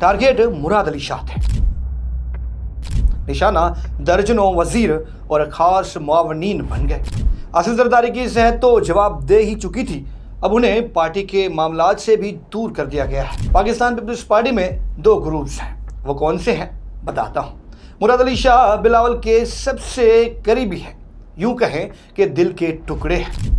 Target Murad Ali Shah थे। निशाना दर्जनों वजीर और खास मुआवनीन बन गए। आसिफ जरदारी की सेहत तो जवाब दे ही चुकी थी, अब उन्हें पार्टी के मामलात से भी दूर कर दिया गया है। पाकिस्तान पीपल्स पार्टी में 2 ग्रुप्स हैं, वो कौन से हैं बताता हूँ। मुराद अली शाह बिलावल के सबसे करीबी हैं, यूं कहें कि दिल के टुकड़े हैं।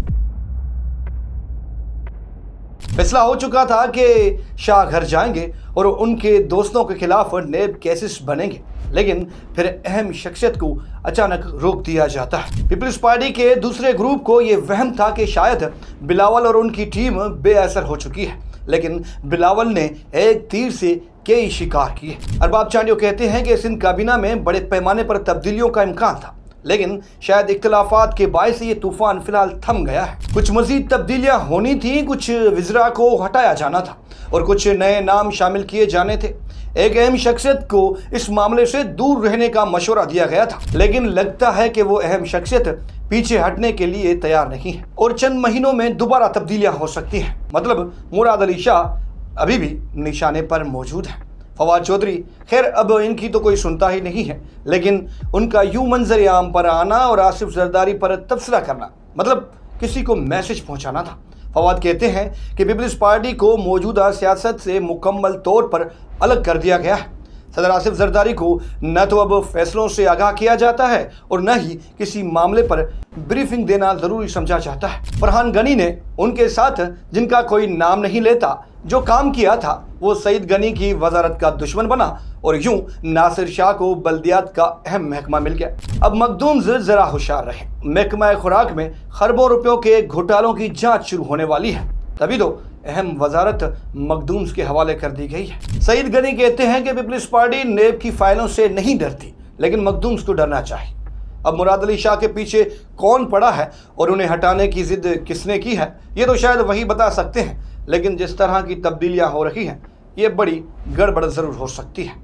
फैसला हो चुका था कि शाह घर जाएंगे और उनके दोस्तों के खिलाफ नेब केसेस बनेंगे, लेकिन फिर अहम शख्सियत को अचानक रोक दिया जाता है। पीपल्स पार्टी के दूसरे ग्रुप को यह वहम था कि शायद बिलावल और उनकी टीम बेअसर हो चुकी है, लेकिन बिलावल ने एक तीर से कई शिकार किए। अरबाब चांडियो कहते हैं कि सिंध काबीना में बड़े पैमाने पर तब्दीलियों का इम्कान था, लेकिन शायद इख्तिलाफात के बायस ये तूफान फिलहाल थम गया है। कुछ मजीद तब्दीलियां होनी थी, कुछ विज़रा को हटाया जाना था और कुछ नए नाम शामिल किए जाने थे। एक अहम शख्सियत को इस मामले से दूर रहने का मशवरा दिया गया था, लेकिन लगता है कि वो अहम शख्सियत पीछे हटने के लिए तैयार नहीं है और चंद महीनों में दोबारा तब्दीलियां हो सकती हैं। मतलब मुराद अली शाह अभी भी निशाने पर मौजूद है। फवाद चौधरी खैर अब इनकी तो कोई सुनता ही नहीं है, लेकिन उनका यूं मंजर आम पर आना और आसिफ जरदारी पर तबसरा करना मतलब किसी को मैसेज पहुंचाना था। फवाद कहते हैं कि पीपल्स पार्टी को मौजूदा सियासत से मुकम्मल तौर पर अलग कर दिया गया है। सदर आसिफ जरदारी को न तो अब फैसलों से आगाह किया जाता है और न ही किसी मामले पर ब्रीफिंग देना जरूरी समझा जाता है। फरहान गनी ने उनके साथ, जिनका कोई नाम नहीं लेता, जो काम किया था वो सईद गनी की वजारत का दुश्मन बना और यूं नासिर शाह को बल्दियात का अहम महकमा मिल गया। अब मखदूम्स जरा होशियार रहे, महकमा खुराक में खरबों रुपयों के घोटालों की जांच शुरू होने वाली है, तभी तो अहम वजारत मखदूम्स के हवाले कर दी गई है। सईद गनी कहते हैं कि पीपल्स पार्टी नेब की फाइलों से नहीं डरती, लेकिन मखदूम्स को डरना चाहिए। अब मुराद अली शाह के पीछे कौन पड़ा है और उन्हें हटाने की जिद किसने की है, ये तो शायद वही बता सकते हैं, लेकिन जिस तरह की तब्दीलियां हो रही हैं ये बड़ी गड़बड़ जरूर हो सकती है।